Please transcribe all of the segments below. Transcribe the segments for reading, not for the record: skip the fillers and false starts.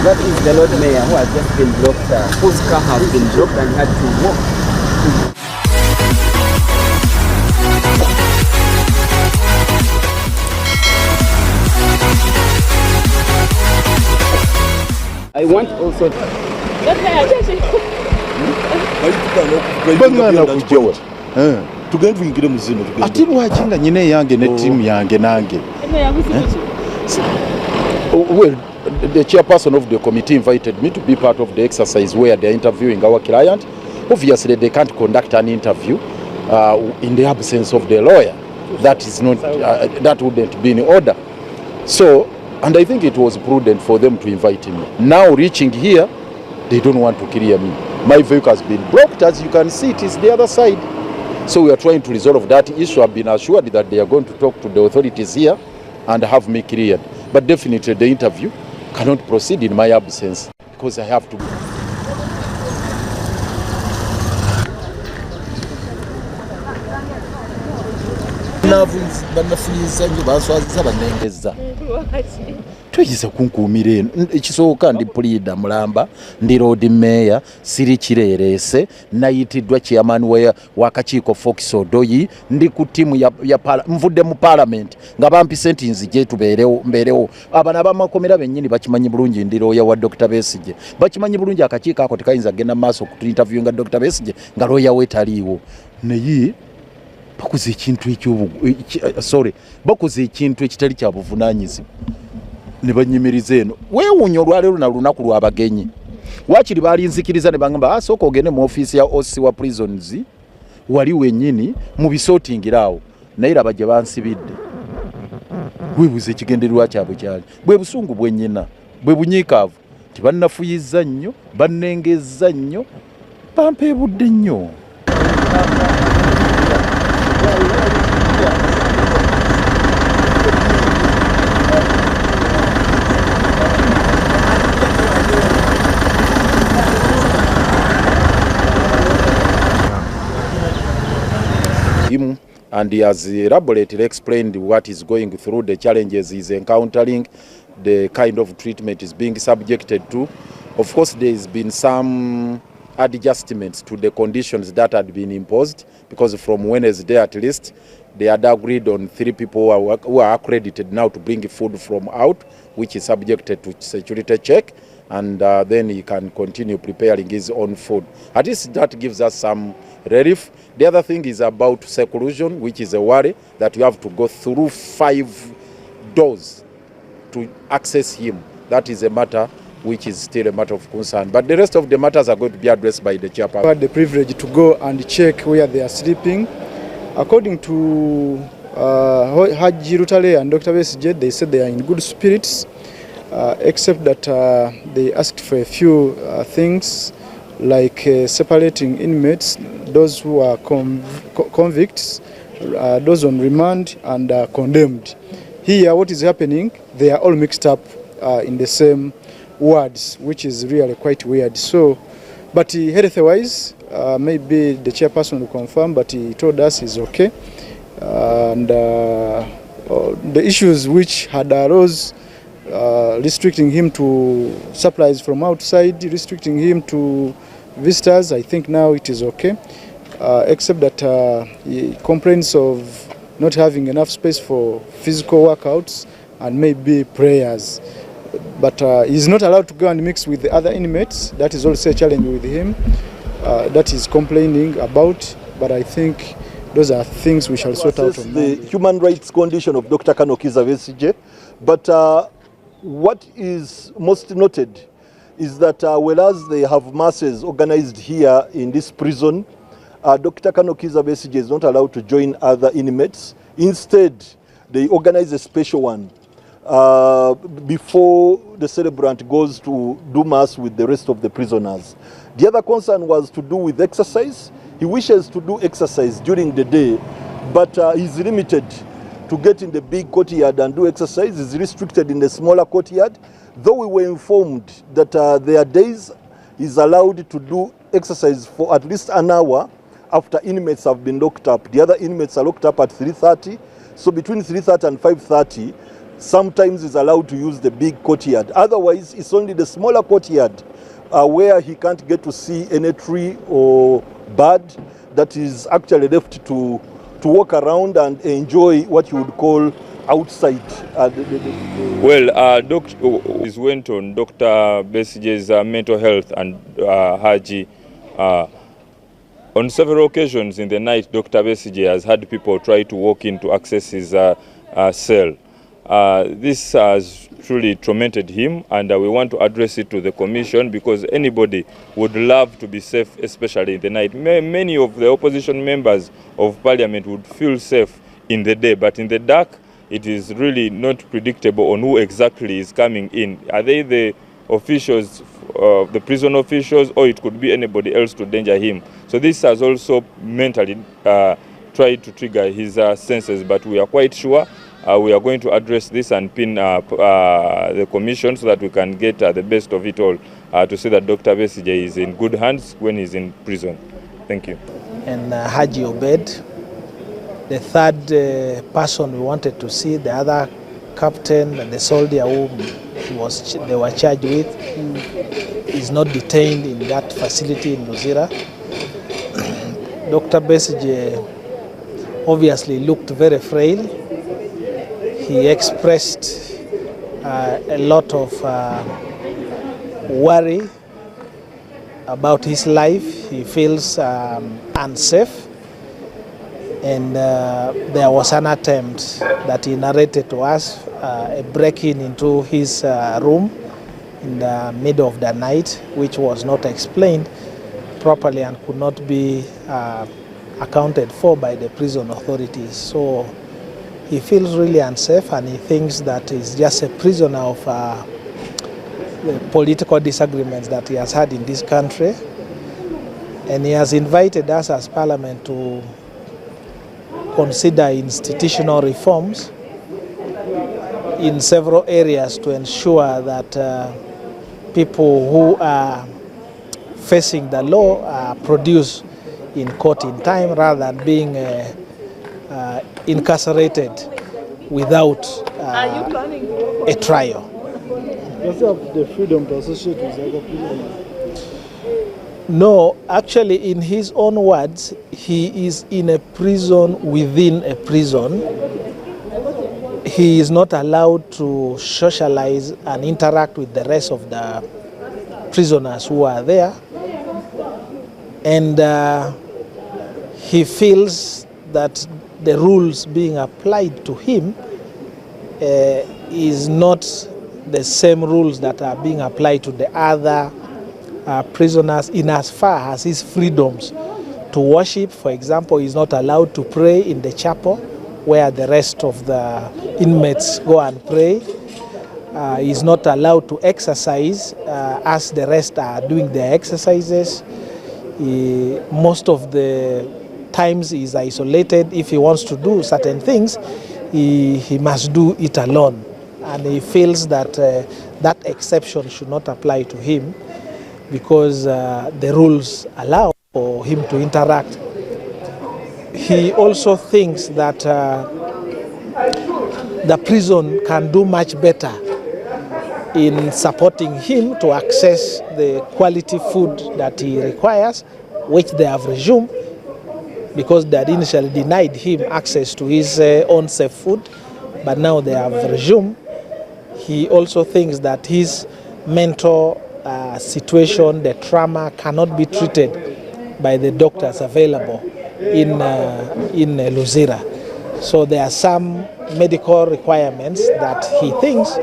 that is the Lord Mayor who has just been blocked, whose car has been blocked and had to walk. I want also ati lwakinga nyine yange ne team yange nange. Well, the chairperson of the committee invited me to be part of the exercise where they're interviewing our client. Obviously, they can't conduct an interview in the absence of the lawyer. That is not, that wouldn't be in order. So, and I think it was prudent for them to invite me. Now reaching here, they don't want to clear me. My vehicle has been blocked, as you can see, it is the other side. So we are trying to resolve that issue. I've been assured that they are going to talk to the authorities here and have me cleared. But definitely the interview cannot proceed in my absence because I have to. Tuyise kunkuumira eno ekisooka ndi puliida mulamba ndi road mayor siri kirerese nayitiddwa chairman w'akakiiko Fox Odoyi ndi ku tiimu nvudde mu parliament nga bampise nti nzije mbeerewo abana abamakomera bennyini bakimanyi bulungi ndi lawyer wa Dr. Besigye bakimanyi bulungi akakiiko ako tekayinza genda maaso ku interview nga Dr. Besigye nga lawyer we taliiwo naye bakoze ekintu ekitali kya buvunaanyizibwa ne banyimiriza eno weewuunya olwaleero na lunaku lw'abagenyi waakiri baalinzikiriza ne bangamba sooka ogende mu ofiisi ya OC wa prisons wali wennyini mu bisootingiraawo naye laba gye bansibidde weebuuza ekigendererwa kyabwe kyali bwe busungu bwennyina bwe bunyiikaavu tibannafuyizza nnyo bannengezza nnyo bampeebudde nnyo. And he has elaborately explained what is going through, the challenges he's encountering, the kind of treatment he's being subjected to. Of course, there's been some adjustments to the conditions that had been imposed, because from Wednesday at least, they had agreed on 3 people who are accredited now to bring food from out, which is subjected to security check, and then he can continue preparing his own food. At least that gives us some relief. The other thing is about seclusion, which is a worry that you have to go through 5 doors to access him. That is a matter which is still a matter of concern. But the rest of the matters are going to be addressed by the chairperson. I had the privilege to go and check where they are sleeping. According to Haji Rutale and Dr. Besigye, they said they are in good spirits, except that they asked for a few things, like separating inmates, those who are convicts, those on remand, and condemned. Here, what is happening, they are all mixed up in the same wards, which is really quite weird. So, but health-wise, maybe the chairperson will confirm, but he told us he's okay. And the issues which had arose, restricting him to supplies from outside, restricting him to visitors, I think now it is okay, except that he complains of not having enough space for physical workouts and maybe prayers. But he's not allowed to go and mix with the other inmates. That is also a challenge with him that he's complaining about. But I think those are things we shall sort out on the human rights condition of Dr. Kanokiza Besigye. But what is most noted is that whereas they have masses organized here in this prison, Dr. Kanokiza Besigye is not allowed to join other inmates. Instead, they organize a special one before the celebrant goes to do mass with the rest of the prisoners. The other concern was to do with exercise. He wishes to do exercise during the day, but he's limited to get in the big courtyard and do exercise. He's restricted in the smaller courtyard. Though we were informed that there are days he's allowed to do exercise for at least an hour after inmates have been locked up. The other inmates are locked up at 3:30. So between 3:30 and 5:30, sometimes is allowed to use the big courtyard. Otherwise, it's only the smaller courtyard where he can't get to see any tree or bird that is actually left to walk around and enjoy what you would call outside. Well, Doctor is went on Dr. Besigye'S mental health and Haji. On several occasions in the night, Dr. Besigye has had people try to walk in to access his cell. This has truly tormented him, and we want to address it to the Commission, because anybody would love to be safe, especially in the night. Many of the opposition members of Parliament would feel safe in the day, but in the dark, it is really not predictable on who exactly is coming in. Are they the officials, the prison officials, or it could be anybody else to danger him? So this has also mentally tried to trigger his senses, but we are quite sure we are going to address this and pin the Commission so that we can get the best of it all to see that Dr. Besigye is in good hands when he's in prison. Thank you. And Haji Obed, the third person we wanted to see, the other captain and the soldier whom they were charged with, is not detained in that facility in Luzira. Dr. Besigye obviously looked very frail. He expressed a lot of worry about his life. He feels unsafe, and there was an attempt that he narrated to us, a break-in into his room in the middle of the night, which was not explained properly and could not be accounted for by the prison authorities. So he feels really unsafe, and he thinks that he's just a prisoner of the political disagreements that he has had in this country. And he has invited us as Parliament to consider institutional reforms in several areas to ensure that people who are facing the law are produced in court in time, rather than being incarcerated without a trial. Does he have the freedom to associate with other prisoners? No, actually, in his own words, he is in a prison within a prison. He is not allowed to socialize and interact with the rest of the prisoners who are there. And he feels that the rules being applied to him is not the same rules that are being applied to the other prisoners, in as far as his freedoms to worship. For example, he's not allowed to pray in the chapel where the rest of the inmates go and pray. He's not allowed to exercise as the rest are doing their exercises. Most of the times he's isolated. If he wants to do certain things, he must do it alone. And he feels that that exception should not apply to him, because the rules allow for him to interact. He also thinks that the prison can do much better in supporting him to access the quality food that he requires, which they have resumed, because they had initially denied him access to his own safe food, but now they have resumed. He also thinks that his mental situation, the trauma, cannot be treated by the doctors available in Luzira. So there are some medical requirements that he thinks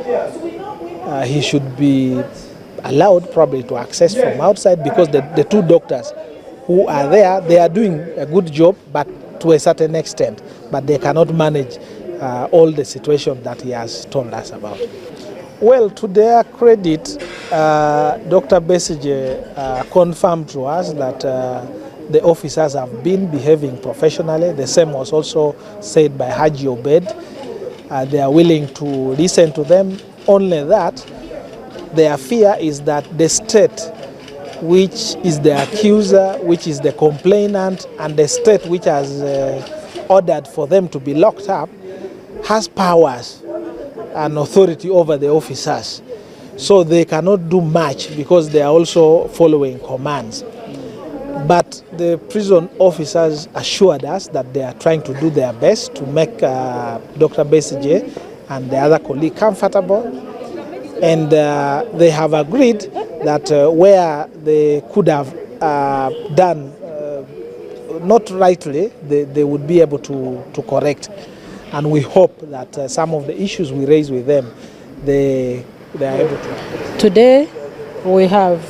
he should be allowed probably to access from outside, because the two doctors who are there, they are doing a good job, but to a certain extent, but they cannot manage all the situation that he has told us about. Well, to their credit, Dr. Besigye confirmed to us that the officers have been behaving professionally. The same was also said by Haji Obed. They are willing to listen to them. Only that their fear is that the state, which is the accuser, which is the complainant, and the state which has ordered for them to be locked up, has powers an authority over the officers. So they cannot do much because they are also following commands. But the prison officers assured us that they are trying to do their best to make Dr. Besigye and the other colleague comfortable. And they have agreed that where they could have done not rightly, they would be able to correct. And we hope that some of the issues we raise with them, they are able to. Today we have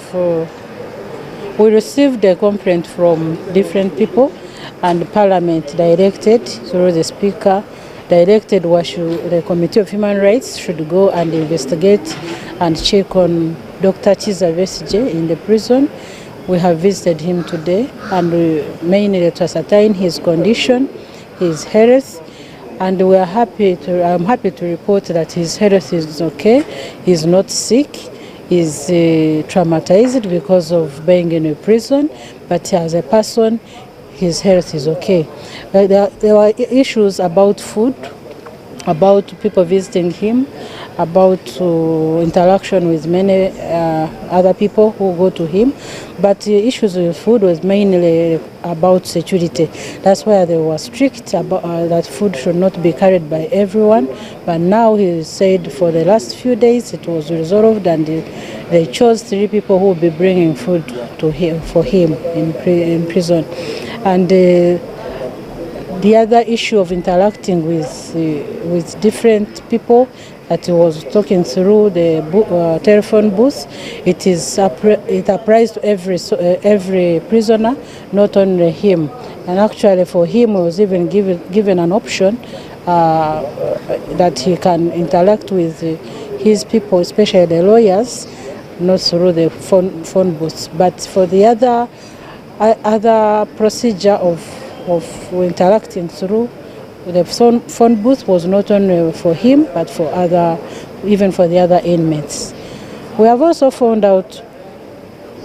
we received a complaint from different people, and Parliament directed through the Speaker directed the Committee of Human Rights should go and investigate and check on Dr. Chiza Besigye in the prison. We have visited him today and mainly to ascertain his condition, his health, and we are I'm happy to report that his health is okay. He's not sick. He's traumatized because of being in a prison, but as a person, his health is okay. There were issues about food, about people visiting him, about interaction with many other people who go to him, but issues with food was mainly about security. That's why they were strict about that food should not be carried by everyone, but now he said for the last few days it was resolved, and they chose 3 people who will be bringing food to him for him in prison. And the other issue of interacting with different people that he was talking through the telephone booth, it applies to every prisoner, not only him. And actually for him, he was even given an option that he can interact with his people, especially the lawyers, not through the phone booth. But for the other procedure of interacting through the phone booth was not only for him but for even for the other inmates. We have also found out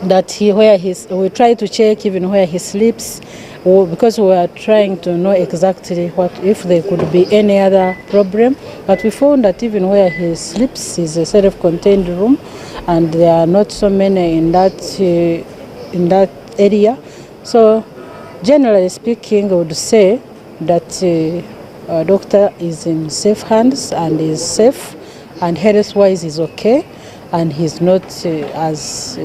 that we try to check even where he sleeps, because we are trying to know exactly if there could be any other problem. But we found that even where he sleeps is a self-contained room, and there are not so many in that area. So generally speaking, I would say that doctor is in safe hands and is safe, and health-wise is okay, and he's not as